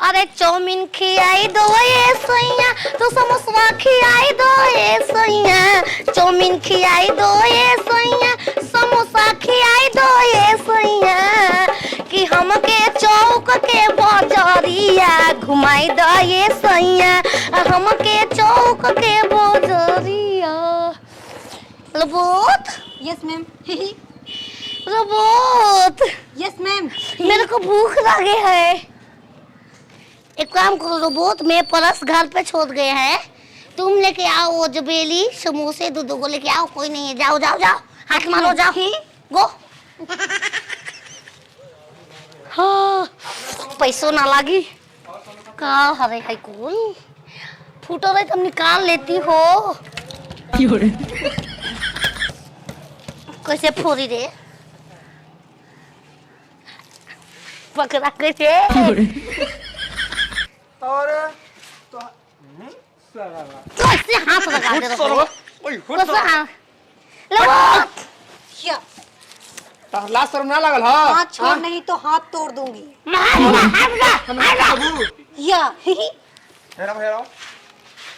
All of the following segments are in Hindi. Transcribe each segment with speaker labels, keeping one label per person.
Speaker 1: अरे चाउमीन खियाई दो ये सैया, तो समोसा खियाई दो ये सैया, चाउमीन खियाई दो ये सैया, समोसा खियाई दो ये सैया, कि हमके चौक के बाजारिया घुमाई दो ये सैया, हमके चौक के बाजारिया। Robot.
Speaker 2: Yes ma'am.
Speaker 1: Robot.
Speaker 2: Yes ma'am.
Speaker 1: मेरे को भूख लगे है। एक काम करो रोबोट, मैं पर्स घर पे छोड़ गए हैं, तुम लेके आओ वो जबेली समोसे दो को लेके आओ। कोई नहीं है, जाओ जाओ जाओ, हाथ मारो, जाओ गो। हाँ पैसों ना लागी का हरे है कोई फूटो रहे तुम निकाल लेती हो। कैसे फोड़ी रे पकड़ा कैसे
Speaker 3: और तो
Speaker 1: कैसे हाथ लगा दे रहे हो? कैसे हाथ लो
Speaker 2: या
Speaker 3: लास्ट शर्म ना लगल हां
Speaker 2: हाथ छोड़ नहीं तो हाथ तोड़ दूंगी। या
Speaker 3: हेरा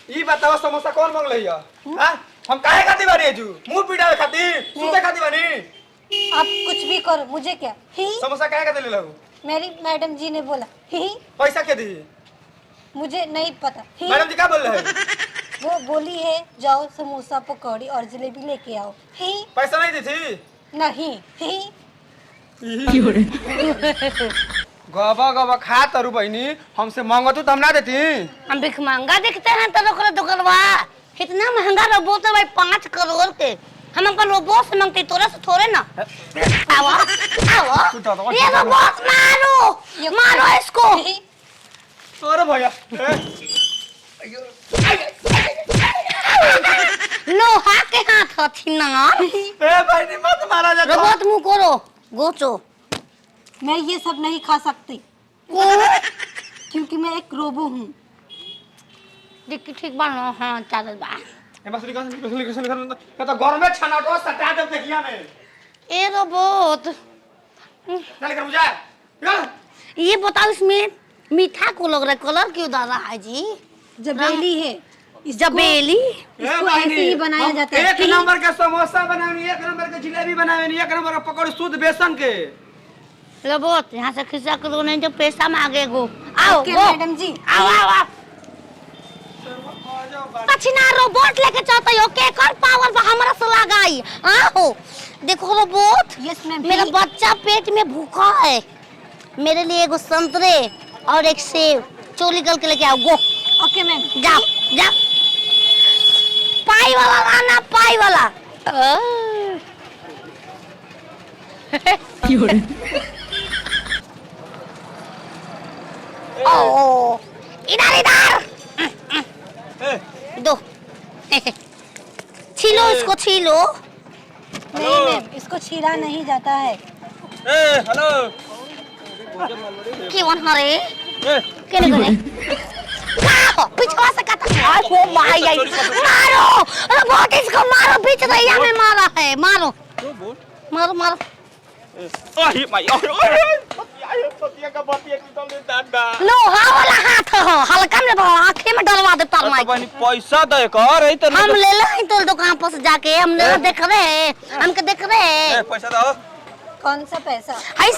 Speaker 3: ई बताओ समोसा कौन मांगले हिया? हां हम काहे खाती बानी जू मुंह पिटावे खाती सुते खाती बानी।
Speaker 2: आप कुछ भी करो, मुझे क्या। ही
Speaker 3: समोसा काहे खाती ले लगू?
Speaker 2: मेरी मैडम जी ने बोला। ही
Speaker 3: पैसा के दी?
Speaker 2: मुझे नहीं पता। ही
Speaker 3: मैडम जी क्या बोल रहे हैं?
Speaker 2: वो बोली है जाओ समोसा पकौड़ी और जलेबी लेके आओ। ही
Speaker 3: पैसा नहीं दी थी?
Speaker 2: नहीं। ही
Speaker 3: गबा गबा खा तरु बहनी, हमसे मांगो तो हम ना देती।
Speaker 1: हम भिख मांगा देखते हैं तो रोकड़ा दुकानवा कितना महंगा रोबोट है भाई, 5 करोड़ के। हम अपन रोबोट से मांगते तोरे से थोड़े ना। आओ आओ ये रोबोट मारो मारो इसको।
Speaker 3: अरे भैया
Speaker 1: लोहा के हाथ हथी ना।
Speaker 3: ए बहनी मत मारा जा।
Speaker 1: रोबोट मुंह करो गोचो।
Speaker 2: मैं ये सब नहीं खा सकती क्योंकि मैं एक रोबो हूँ।
Speaker 1: दिक्कत ठीक बनो। हाँ चल बा
Speaker 3: ए बस लिखो का तो घर में छनाटो सटा दे देखिया में।
Speaker 1: ए रोबोट
Speaker 3: चल कर मुझे
Speaker 1: ये बताओ इसमें मीठा को लग रहा है, कलर क्यों डाला है जी?
Speaker 2: जबेली है।
Speaker 1: जबेली
Speaker 2: इसको ऐसे ही बनाया जाता है।
Speaker 3: एक नंबर का समोसा बनानी, एक नंबर का जिलेबी बनानी, एक नंबर का पकौड़ी शुद्ध बेसन के।
Speaker 1: रोबोट यहाँ से खिस्सा करो नहीं तो पैसा मांगेगो। आओ
Speaker 2: ओके
Speaker 1: गो
Speaker 2: मैडम जी।
Speaker 1: आओ आओ आओ पछिना रोबोट लेके चलते हो के कर पावर बा हमरा से लगाई। आओ देखो रोबोट।
Speaker 2: Yes ma'am.
Speaker 1: मेरा बच्चा पेट में भूखा है, मेरे लिए एगो संतरे और एक सेब चोली गल के लेके आओ। Go
Speaker 2: okay ma'am.
Speaker 1: जाओ जाओ पाई वाला लाना, पाई वाला। ओ इधर इधर दो छीलो इसको छीलो।
Speaker 2: नहीं मैम इसको छीला नहीं जाता है।
Speaker 3: ए हेलो
Speaker 1: क्यों हरे केने कोने पिछवा से काटा। ओ माय मारो रोबोट इसको मारो, बीच दैया में मारा है। मारो मारो मारो।
Speaker 3: ओही माय ओए पतिया का बतिया निकल दे दादा।
Speaker 1: लोहा वाला हाथ हो, हल्का में आंखें में डलवा दे तार माई।
Speaker 3: बनी पैसा दे कर ए तो
Speaker 1: हम ले ले तो दुकान पर से जाके हम देख रहे हमके देख रहे।
Speaker 3: ए पैसा दो।
Speaker 2: कौन सा पैसा?
Speaker 1: हाय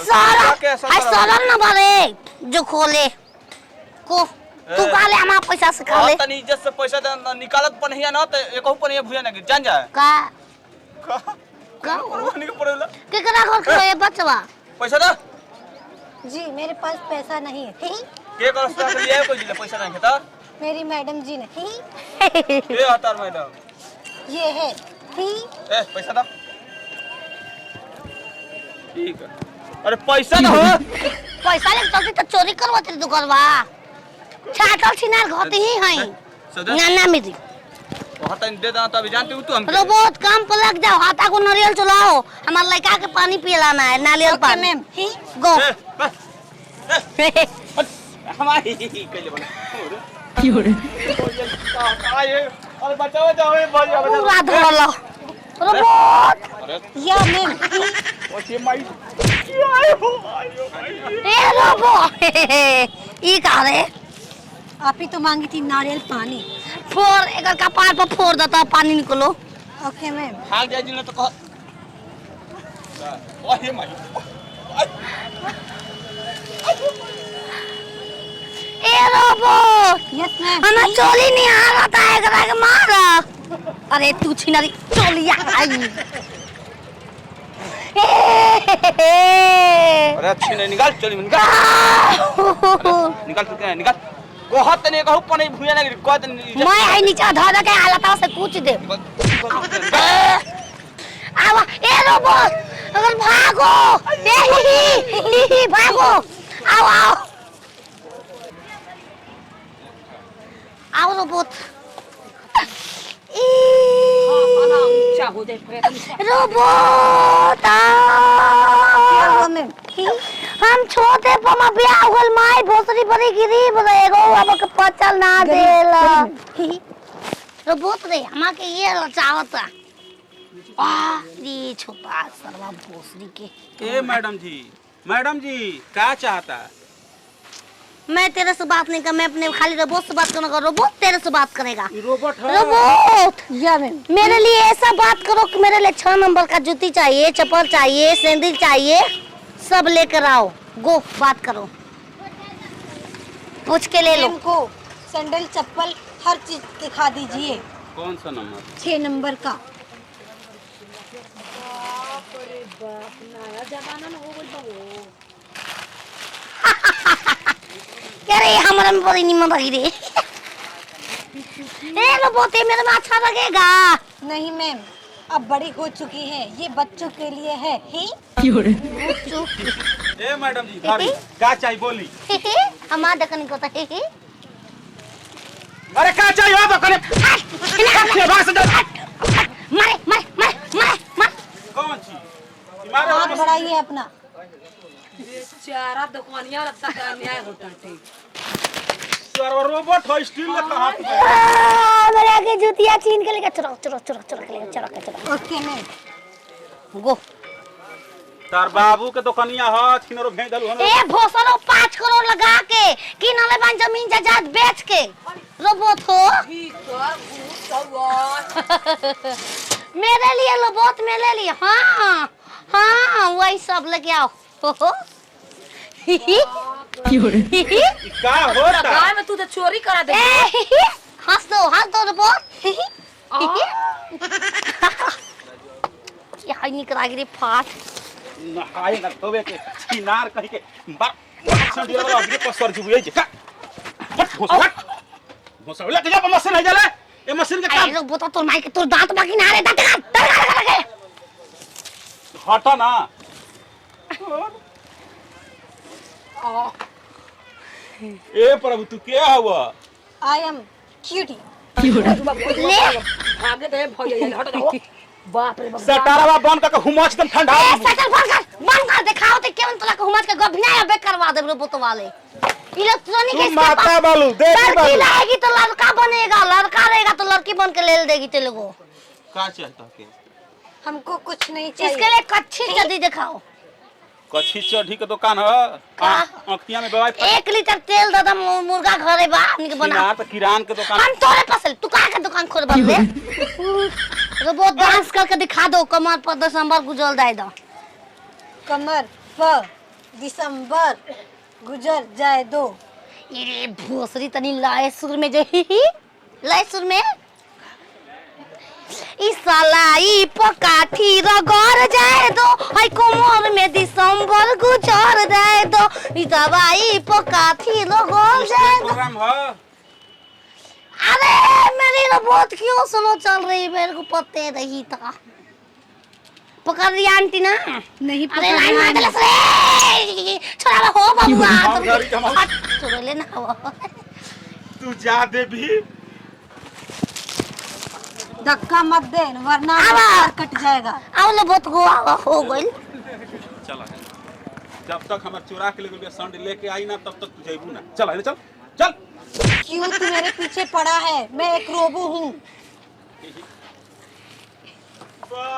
Speaker 1: सारा ना भरे जो खोले को तू काले हमारा पैसा से खा ले।
Speaker 3: तनी इज्जत से पैसा निकालत पनिया ना त एकहु पनिया भुया ना जान जा
Speaker 1: का
Speaker 3: का
Speaker 1: का
Speaker 3: परवानी के पड़ेला
Speaker 1: के करा घर के बचवा
Speaker 3: पैसा दो।
Speaker 2: जी मेरे पास पैसा नहीं है।
Speaker 3: के करस्ता के लिए कोई पैसा नहीं खेता?
Speaker 2: मेरी मैडम जी ने।
Speaker 3: ए हतार मैडम
Speaker 2: ये है।
Speaker 3: ए पैसा दो। ठीक है। अरे पैसा ना हो।
Speaker 1: पैसा ले चलती तो चोरी करवाते दुकानवा छाटल छिनार घटी ही है ना ना मेरी।
Speaker 3: बहुत दे दा तब जानती हूं तू हम।
Speaker 1: रोबोट काम पर लग जाओ, हाथा को नारियल चलाओ, हमारे लड़का के पानी पिलाना है, नारियल पानी।
Speaker 2: मैम
Speaker 1: गो
Speaker 3: हमारी कइले बना क्यों रे आए अरे बचाओ जाओ भाई
Speaker 1: पूरा धोलो रोबोट।
Speaker 2: या मैम
Speaker 3: ओ ये माई आयो भाई
Speaker 1: ए रोबोट ई का रे
Speaker 2: आप ही तो मांगी थी नारियल पानी।
Speaker 1: फोड़ एक कपार पर फोड़ देता पानी निकलो।
Speaker 2: Okay ma'am.
Speaker 3: भाग जाए जिन तो कह ओए माई
Speaker 1: ए रोबोट
Speaker 2: यस मैम।
Speaker 1: हमें चोली नहीं आ रहा था एकरा के मार। अरे तू छिनारी चोलिया आई।
Speaker 3: अरे अच्छी नहीं निकाल चली निकाल निकाल तू क्या निकाल को हाथ नहीं कहू पने भुया नहीं को नहीं
Speaker 1: मैं आई नीचे धर के हालता से पूछ दे। आवा ए रोबोट अगर भागो ए भागो आओ आओ आओ रोबोट रोबोट
Speaker 2: मैम
Speaker 1: हम छोटे पमा बियाह होल माई भोसरी बड़ी गरीब रहेगो अब के पचल ना देला रोबोट रे हमा के ये चाहता आ रे छोटा सरवा भोसरी के।
Speaker 4: ए मैडम जी क्या चाहता?
Speaker 1: मैं तेरे से बात नहीं कर, मैं अपने खाली रोबोट से बात करूंगा। रोबोट तेरे से बात करेगा।
Speaker 4: रोबोट है।
Speaker 1: रोबोट
Speaker 2: या मैम।
Speaker 1: मेरे लिए ऐसा बात करो कि मेरे लिए 6 नंबर का जूती चाहिए, चप्पल चाहिए, सैंडल चाहिए, सब लेकर आओ। गो बात करो, पूछ के ले लो।
Speaker 2: मैम को सैंडल चप्पल हर चीज दिखा दीजिए।
Speaker 4: कौन सा नंबर?
Speaker 2: 6 नंबर का।
Speaker 1: क्या रे हमारा में बड़ी निमन लगी रे। ए रोबोट ये मेरे में अच्छा लगेगा।
Speaker 2: नहीं मैम अब बड़ी हो चुकी है, ये बच्चों के लिए है। ही
Speaker 4: ए मैडम जी भाभी क्या चाहिए बोली?
Speaker 1: हमारा देखने को तो
Speaker 4: अरे क्या चाहिए आप करे?
Speaker 1: मारे मारे मारे मारे मारे।
Speaker 4: कौन चीज? मारे
Speaker 2: हाथ बढ़ाइए अपना।
Speaker 5: चारा दुकानिया रखता है अन्याय होता है।
Speaker 4: सर रोबोट हो स्टील में कहां?
Speaker 1: मेरे आगे जूतियां छीन के लेके चलो चलो चलो चलो के लेके चलो चलो।
Speaker 2: Okay ma'am.
Speaker 1: गो
Speaker 4: तार बाबू के दुकानिया ह छिनरो भेज दलु हम।
Speaker 1: ए भोसरो 5 करोड़ लगा के किनले बन जमीन जायदाद बेच के रोबोट हो। मेरे लिए रोबोट मेरे लिए। हाँ हाँ वही सब लेके आओ।
Speaker 4: क्या होता?
Speaker 5: गाय में तू तो चोरी करा दे।
Speaker 1: हंस दो रोबोट। ये निकल गिरी फाट।
Speaker 4: नहाए न तोबे के छिनार कहि के बार संडिया वाला अभी पर सर जुए जे का हट घोसला के जा मशीन है जाले ए मशीन के काम।
Speaker 1: रोबोट तोर माई के तोर दांत बाकी ना रे दांत का लगे।
Speaker 4: हटा ना। ए प्रभु तू क्या हुआ?
Speaker 2: I am cutie.
Speaker 1: ले
Speaker 5: भागे दे भैया हट दे। बाप रे बाप।
Speaker 4: सटारवा बन का हुमाच दम ठंडा।
Speaker 1: ए सटल बंद कर दिखाओ ते केवन तोला के हुमाच के गभिना बे करवा दे रोबोट वाले। इलेक्ट्रॉनिक
Speaker 4: तू माता बालू दे
Speaker 1: लड़की लाएगी तो लड़का बनेगा, लड़का रहेगा तो लड़की बन के ले देगी तेरे को।
Speaker 4: का चाहता के?
Speaker 2: हमको कुछ नहीं चाहिए।
Speaker 1: इसके लिए कच्ची चदी दिखाओ।
Speaker 4: कच्छी चढ़ी के दुकान है
Speaker 1: का?
Speaker 4: आंखिया में दवाई
Speaker 1: 1 लीटर तेल दादा मुर्गा घरे बा हमनी के बना।
Speaker 4: किरान तो किरान के दुकान।
Speaker 1: हम तोरे पसल तू का के दुकान खोल बदले। रोबोट डांस करके दिखा दो कमर पर दिसंबर गुजर जाए दो।
Speaker 2: कमर पर दिसंबर गुजर जाए दो।
Speaker 1: ये भोसरी तनी लाए सुर में जो लाए सुर में इसलाई पकाठी रगड़ जाए दो। हाय कमर में दिसंबर गुजर जाए दो। ई दवाई पकाठी रगड़ जाए दो।
Speaker 4: प्रोग्राम है।
Speaker 1: अरे मेरी रोबोट क्यों स्लो चल रही है? मेरे को पते नहीं था। पकड़ रही आंटी ना?
Speaker 2: नहीं
Speaker 1: अरे लाइन मार दे रे। छोड़ा हो बाबूआ।
Speaker 4: हम गाड़ी कमा।
Speaker 1: छोड़ ले ना वो।
Speaker 4: तू जा दे भी।
Speaker 2: धक्का मत दे वरना
Speaker 1: आवा।
Speaker 2: कट जाएगा।
Speaker 1: आओ रोबोट को हो गई।
Speaker 4: चला जब तक हमार चुरा के ले संड लेके आई ना तब तक तू जाइबू ना। चल है चल चल।
Speaker 2: क्यों तू मेरे पीछे पड़ा है? मैं एक रोबो हूँ।